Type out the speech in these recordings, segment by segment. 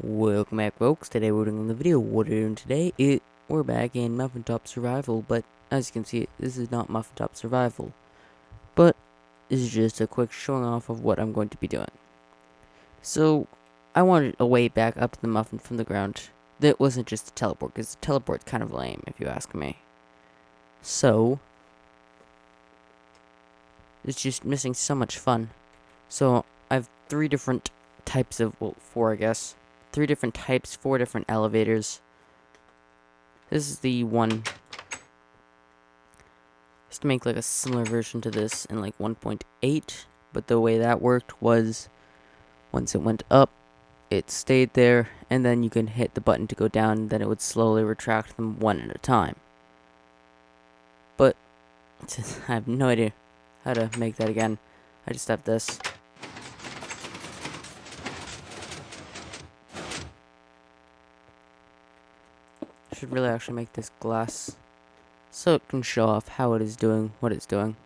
Welcome back, folks. Today we're doing the video. What we're doing today we're back in Muffin Top Survival, but as you can see, this is not Muffin Top Survival, but this is just a quick showing off of what I'm going to be doing. So, I wanted a way back up to the Muffin from the ground that wasn't just a teleport, because the teleport's kind of lame, if you ask me. So, it's just missing so much fun. So, I have three different types of, well, four I guess. Three different types, four different elevators. This is the one. Just to make like a similar version to this in like 1.8, but the way that worked was once it went up, it stayed there, and then you can hit the button to go down, then it would slowly retract them one at a time. But I have no idea how to make that again. I just have this. Should really actually make this glass so it can show off how it is doing what it's doing.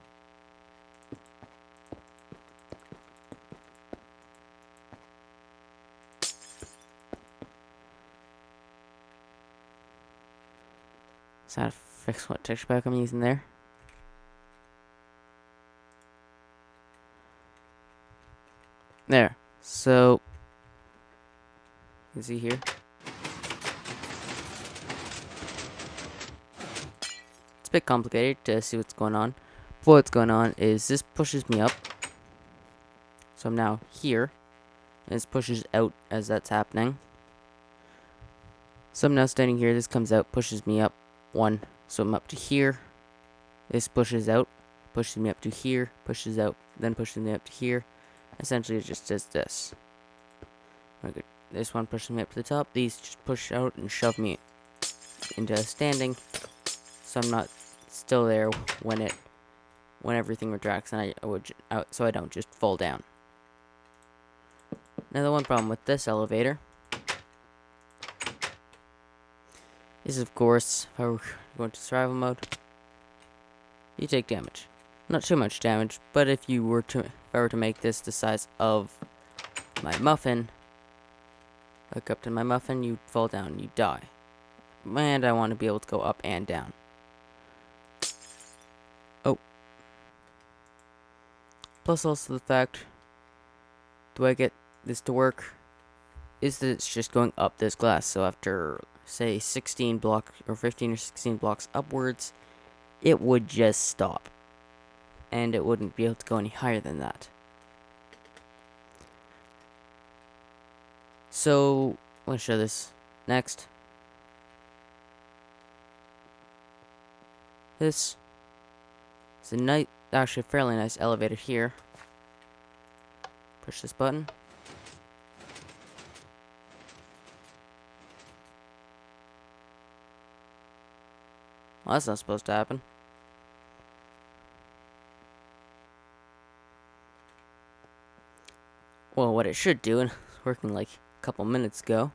So I have to fix what texture pack I'm using there. There. So you can see here. It's a bit complicated to see what's going on. But what's going on is this pushes me up. So I'm now here. And this pushes out as that's happening. So I'm now standing here. This comes out, pushes me up. One. So I'm up to here. This pushes out, pushes me up to here, pushes out, then pushes me up to here. Essentially, it just does this. Okay. This one pushes me up to the top. These just push out and shove me into standing. So I'm not still there when everything retracts, and so I don't just fall down. Now the one problem with this elevator is, of course, if I were going to survival mode, you take damage. Not too much damage, but if I were to make this the size of my muffin, look up to my muffin, you fall down, you die. And I want to be able to go up and down. Oh. Plus also the fact, do I get this to work? Is that it's just going up this glass. So after, say, 16 blocks, or 15 or 16 blocks upwards, it would just stop. And it wouldn't be able to go any higher than that. So, I'm going to show this next. This is actually a fairly nice elevator here. Push this button. Well, that's not supposed to happen. Well, what it should do, and it's working like a couple minutes ago.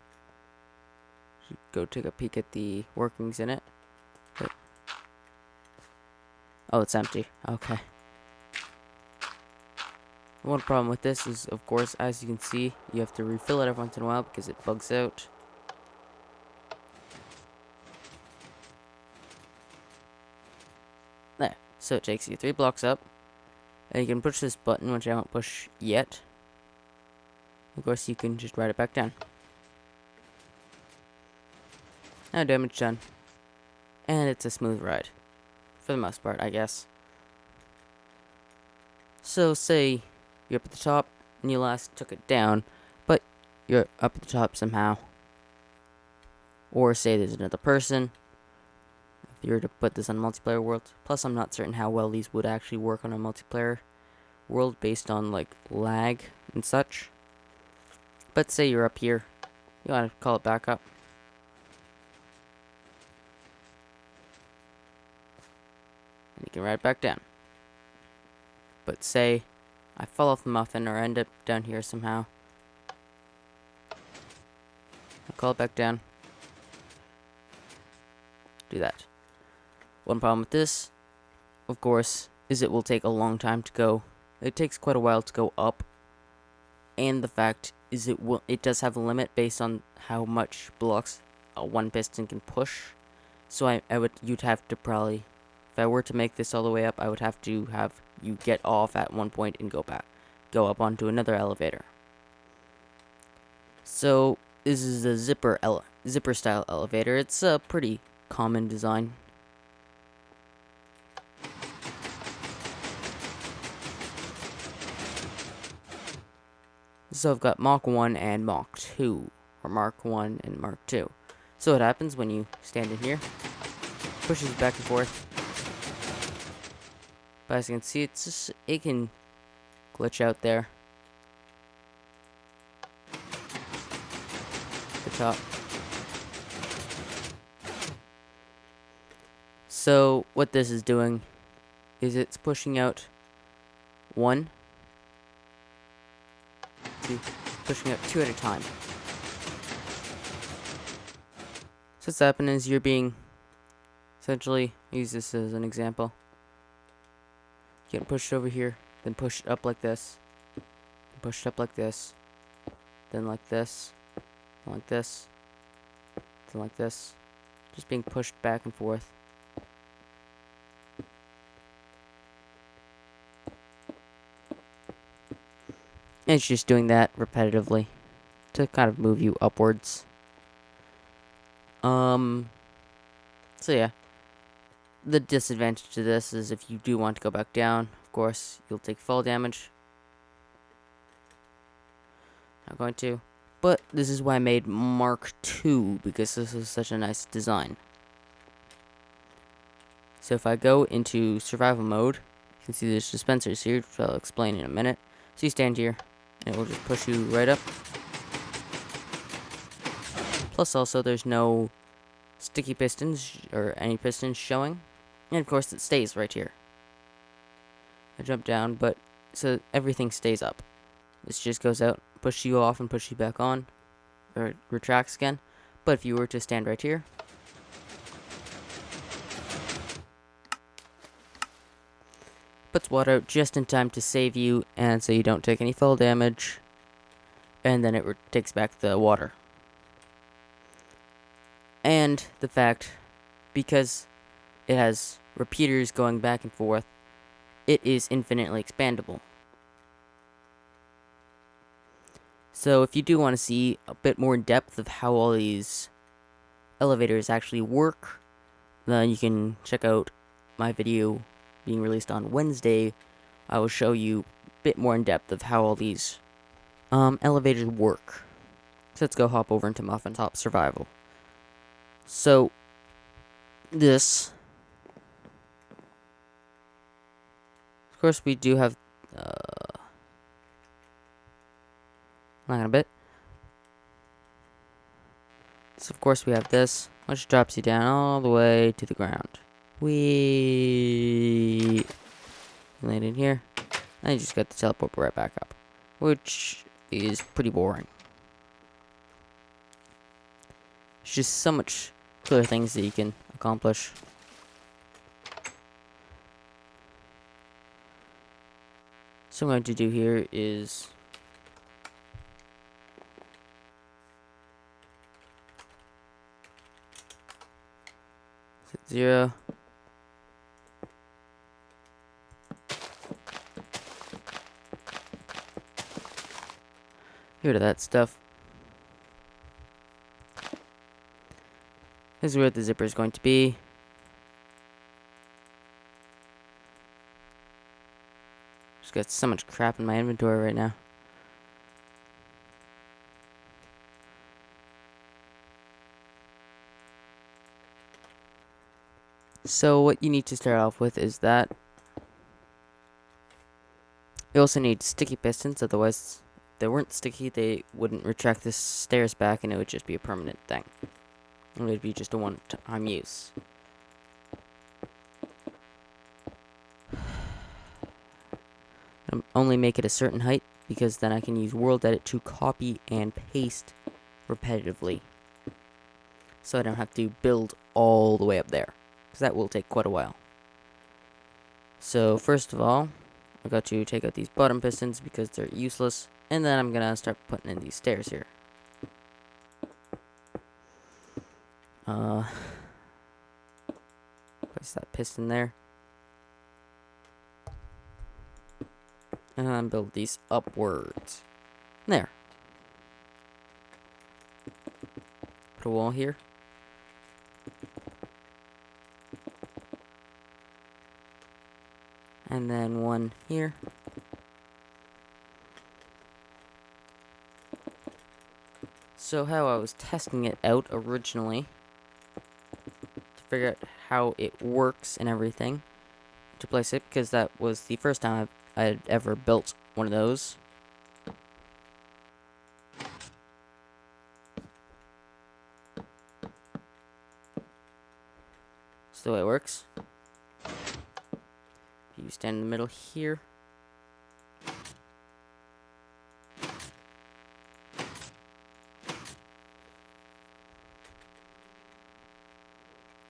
Should go take a peek at the workings in it. Wait. Oh, it's empty. Okay. One problem with this is, of course, as you can see, you have to refill it every once in a while because it bugs out. There. So it takes you 3 blocks up. And you can push this button, which I won't push yet. Of course, you can just ride it back down. No damage done. And it's a smooth ride. For the most part, I guess. So, say you're up at the top, and you last took it down, but you're up at the top somehow. Or say there's another person. If you were to put this on multiplayer world. Plus, I'm not certain how well these would actually work on a multiplayer world based on, like, lag and such. But say you're up here. You want to call it back up. And you can ride back down. But say I fall off the muffin or end up down here somehow. I'll call it back down. Do that. One problem with this, of course, is it will take a long time to go. It takes quite a while to go up. And the fact is it does have a limit based on how much blocks one piston can push. So you'd have to probably, if I were to make this all the way up, I would have to have you get off at one point and go up onto another elevator. So this is a zipper style elevator. It's a pretty common design. So I've got Mach 1 and Mach 2, or Mark 1 and Mark 2. So what happens when you stand in here, pushes back and forth. But as you can see, it can glitch out there. The top. So what this is doing is it's pushing out 1, 2, pushing out 2 at a time. So what's happening is you're being, essentially, use this as an example. Getting pushed over here, then pushed up like this, pushed up like this, then like this, then like this, then like this. Just being pushed back and forth. And it's just doing that repetitively to kind of move you upwards. So yeah. The disadvantage to this is if you do want to go back down, of course, you'll take fall damage. Not going to. But this is why I made Mark II, because this is such a nice design. So if I go into survival mode, you can see there's dispensers here, which I'll explain in a minute. So you stand here, and it will just push you right up. Plus also, there's no sticky pistons, or any pistons showing. And of course, it stays right here. I jump down, but so everything stays up. This just goes out, push you off, and push you back on, or it retracts again. But if you were to stand right here, puts water out just in time to save you, and so you don't take any fall damage. And then it takes back the water. And the fact, because it has repeaters going back and forth, it is infinitely expandable. So if you do want to see a bit more in depth of how all these elevators actually work, then you can check out my video being released on Wednesday. I will show you a bit more in depth of how all these elevators work. So let's go hop over into Muffin Top Survival. So this, of course, we do have hang on a bit. So of course we have this, which drops you down all the way to the ground. We land in here, and you just got to teleport right back up, which is pretty boring. It's just so much cooler things that you can accomplish. So what I'm going to do here is set 0. Get rid of that stuff. This is where the zipper is going to be. Just got so much crap in my inventory right now. So what you need to start off with is that you also need sticky pistons, otherwise if they weren't sticky they wouldn't retract the stairs back and it would just be a permanent thing. It would be just a one-time use. Only make it a certain height, because then I can use World Edit to copy and paste repetitively. So I don't have to build all the way up there, because that will take quite a while. So first of all, I got to take out these bottom pistons because they're useless. And then I'm gonna start putting in these stairs here. Place that piston there. And then build these upwards. There. Put a wall here. And then one here. So how I was testing it out originally to figure out how it works and everything to place it, because that was the first time I had ever built one of those. So the way it works. You stand in the middle here.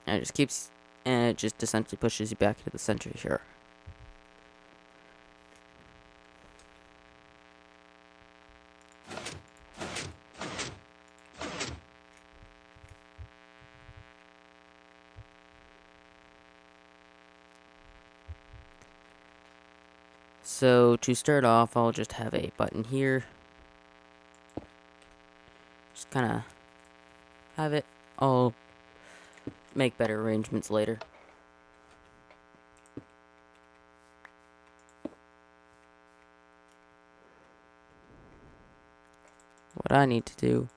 And it just keeps, and it just essentially pushes you back into the center here. So to start off, I'll just have a button here. Just kind of have it. I'll make better arrangements later. What I need to do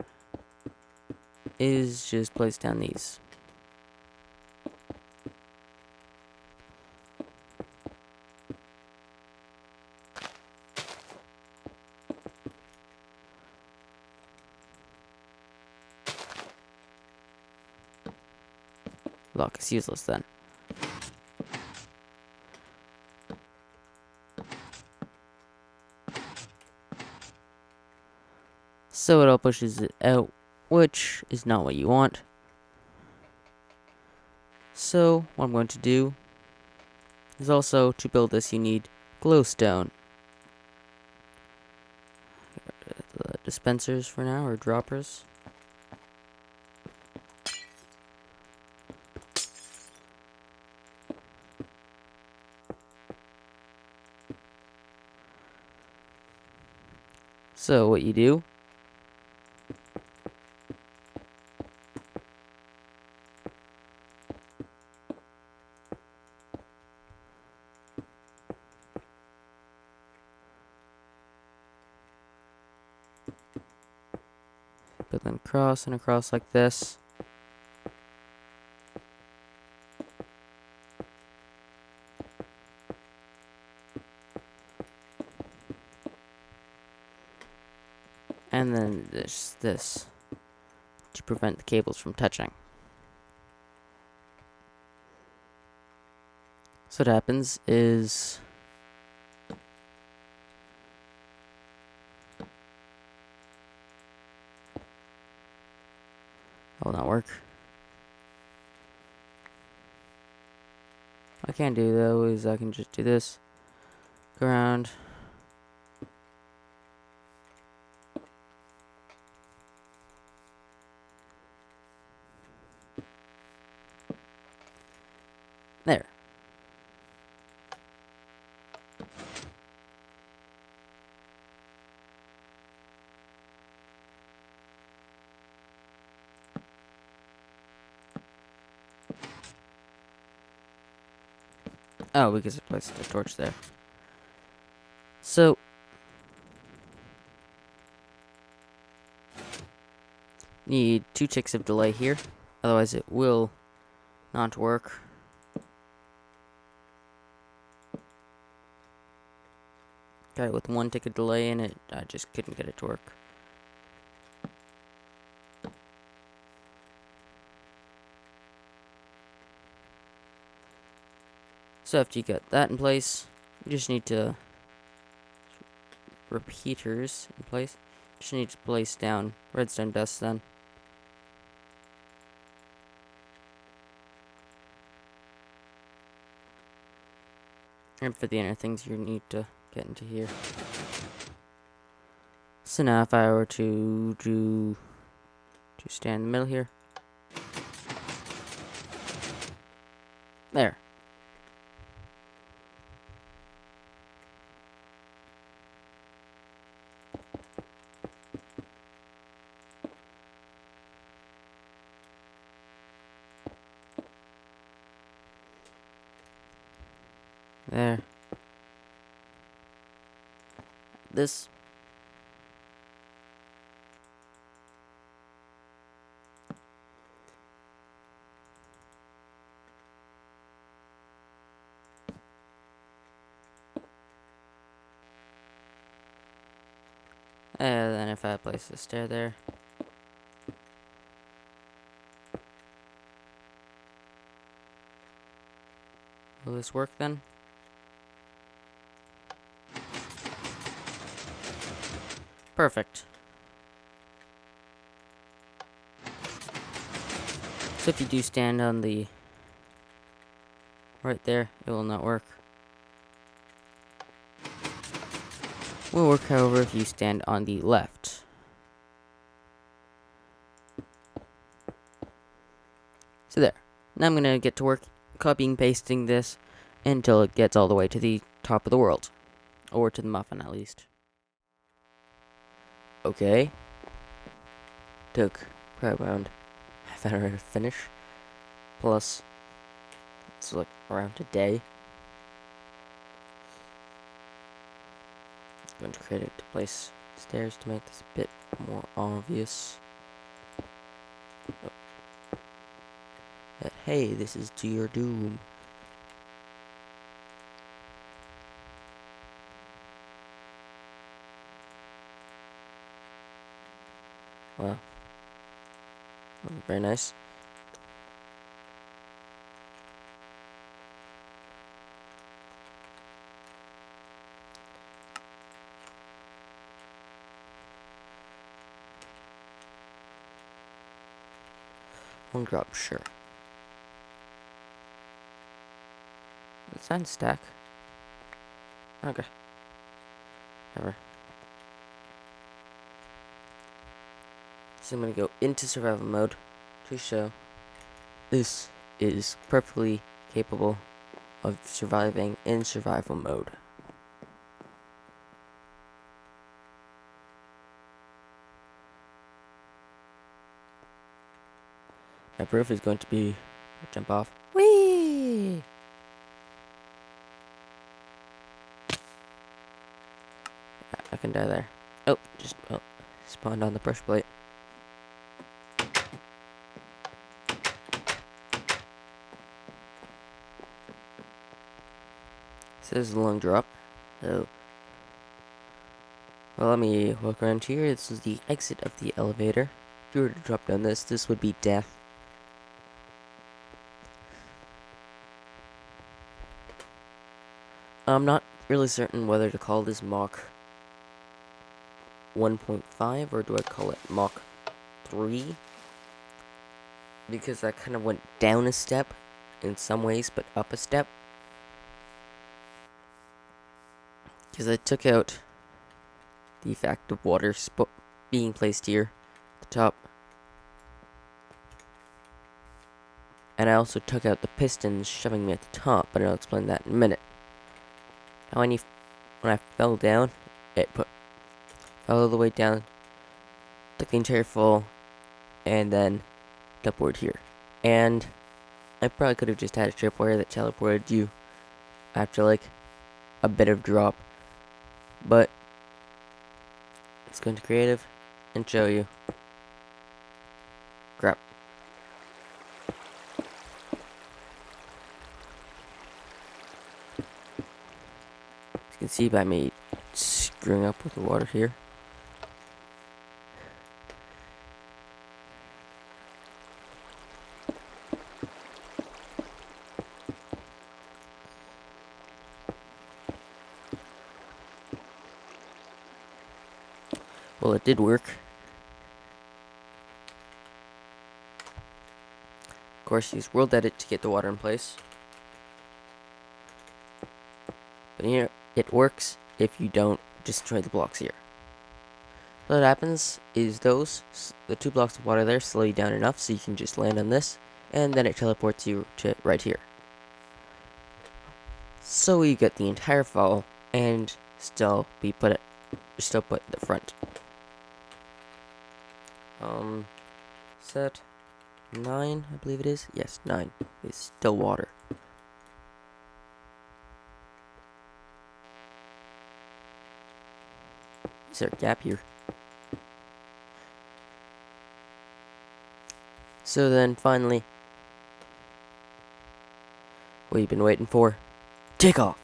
is just place down these. Lock is useless then. So it all pushes it out, which is not what you want. So what I'm going to do is also, to build this, you need glowstone. The dispensers for now, or droppers. So what you do put them across and across like this. And then this to prevent the cables from touching. So what happens is that will not work. What I can do though is I can just do this, go around. There. Oh, because I placed a torch there. So need 2 ticks of delay here, otherwise it will not work. Got it with 1 tick of delay in it, I just couldn't get it to work. So after you got that in place, you just need to repeaters in place. Just need to place down redstone dust then. And for the inner things, you need to get into here. So now if I were to stand in the middle here. There. There. This. And then if I place the stair there. Will this work then? Perfect. So if you do stand on the right there, it will not work. Will work, however, if you stand on the left. So there. Now I'm gonna get to work copying pasting this until it gets all the way to the top of the world. Or to the muffin at least. Okay. Took probably around half an hour to finish. Plus, let's look around a day. I'm going to create it to place stairs to make this a bit more obvious. Oh. But hey, this is to your doom. Wow. Very nice. One drop, sure. It's not stack. Okay. Never. So I'm gonna go into survival mode to show this is perfectly capable of surviving in survival mode. My proof is going to be jump off. Whee! I can die there. Oh, just spawned on the brush plate. So this is a long drop. So, well, let me walk around here. This is the exit of the elevator. If you were to drop down this would be death. I'm not really certain whether to call this Mach 1.5 or do I call it Mach 3? Because I kind of went down a step in some ways, but up a step. Because I took out the fact of water being placed here at the top. And I also took out the pistons shoving me at the top, but I'll explain that in a minute. Now when I fell down, it fell all the way down, took the entire fall, and then teleported here. And I probably could have just had a tripwire that teleported you after like a bit of drop. But let's go into creative and show you. Crap. As you can see by me screwing up with the water here. Well, it did work. Of course, use world edit to get the water in place. But here, it works if you don't destroy the blocks here. So what happens is the 2 blocks of water there slow you down enough so you can just land on this, and then it teleports you to right here. So you get the entire fall and still put in the front. Set 9, I believe it is. Yes, 9 is still water. Is there a gap here? So then finally, what you've been waiting for, take off.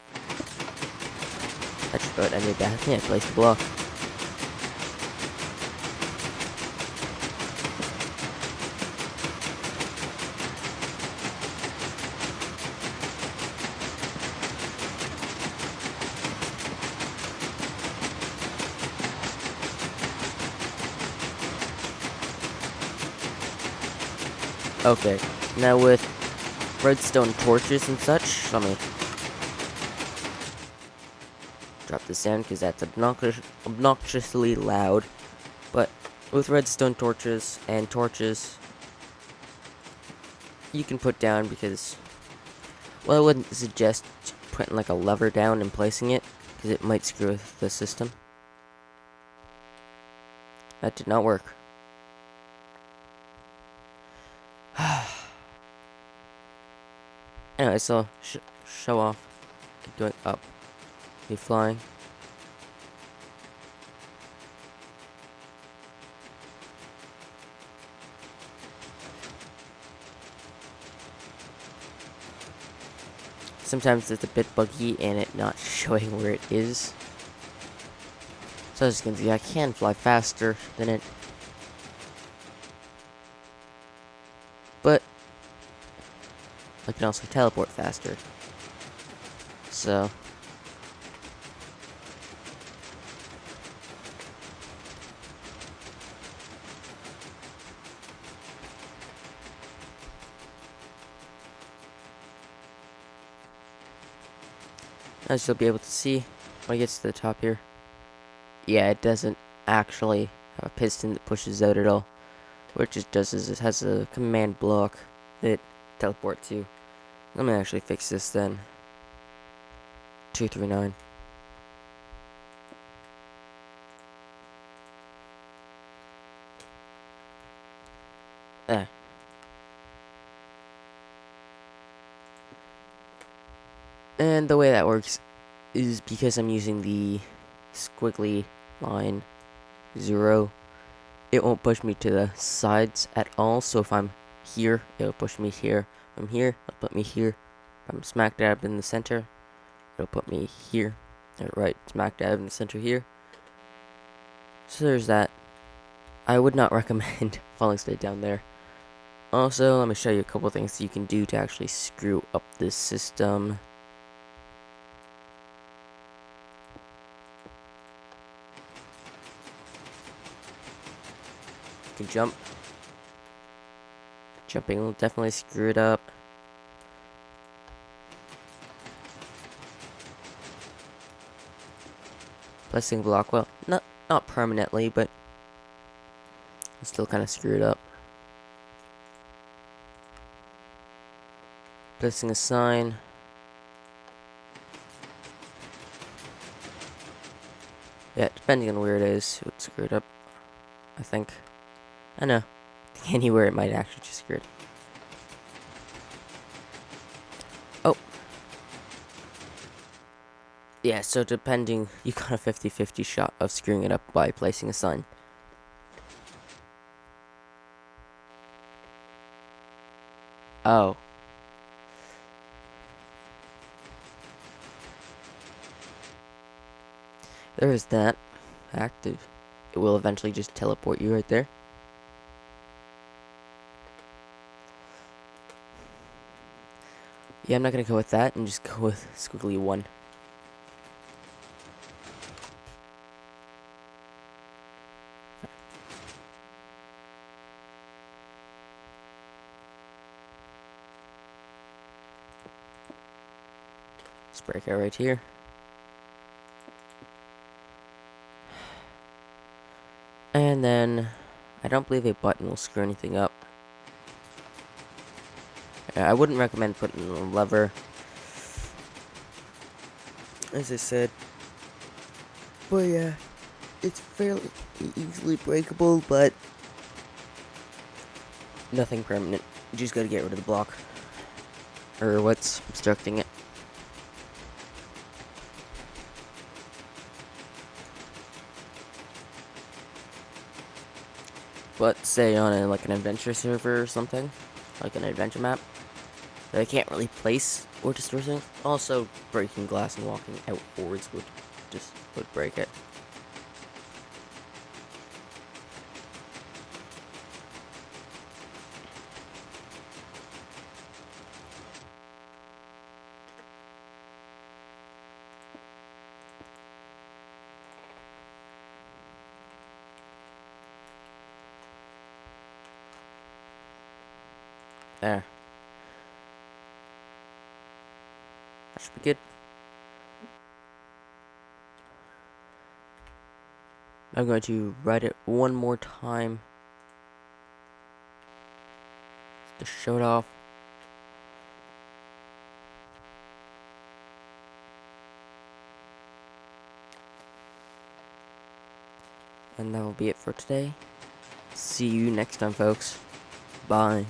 That's about I made that. I think I placed the block. Okay, now with redstone torches and such, let me drop this down because that's obnoxiously loud. But with redstone torches and torches, you can put down because, well, I wouldn't suggest putting like a lever down and placing it because it might screw with the system. That did not work. Anyway, so show off. Keep going up. Me flying. Sometimes it's a bit buggy and it not showing where it is. So as you can see, I can fly faster than it. But I can also teleport faster. So as you'll be able to see when it gets to the top here. Yeah, it doesn't actually have a piston that pushes out at all. What it just does is it has a command block that teleports you. Let me actually fix this then. 239. There. And the way that works is because I'm using the squiggly line 0, it won't push me to the sides at all. So if I'm here, it'll push me here. If I'm here, it'll put me here. If I'm smack dab in the center, it'll put me here. Right, smack dab in the center here. So there's that. I would not recommend falling straight down there. Also, let me show you a couple things you can do to actually screw up this system. You can jump. Jumping will definitely screw it up. Placing block, well, not permanently, but it's still kind of screwed up. Placing a sign. Yeah, depending on where it is, it's screwed up. I think. I know. Anywhere it might actually just screw it. Oh. Yeah, so depending, you got a 50-50 shot of screwing it up by placing a sign. Oh. There is that. Active. It will eventually just teleport you right there. Yeah, I'm not gonna go with that and just go with squiggly 1. Let's break out right here. And then, I don't believe a button will screw anything up. I wouldn't recommend putting a lever, as I said. But yeah, it's fairly easily breakable, but nothing permanent. You just gotta get rid of the block, or what's obstructing it. But say on like an adventure server or something, like an adventure map, that I can't really place or destroy things. Also, breaking glass and walking outwards would break it. There. That should be good. I'm going to write it one more time to show it off. And that will be it for today. See you next time, folks. Bye.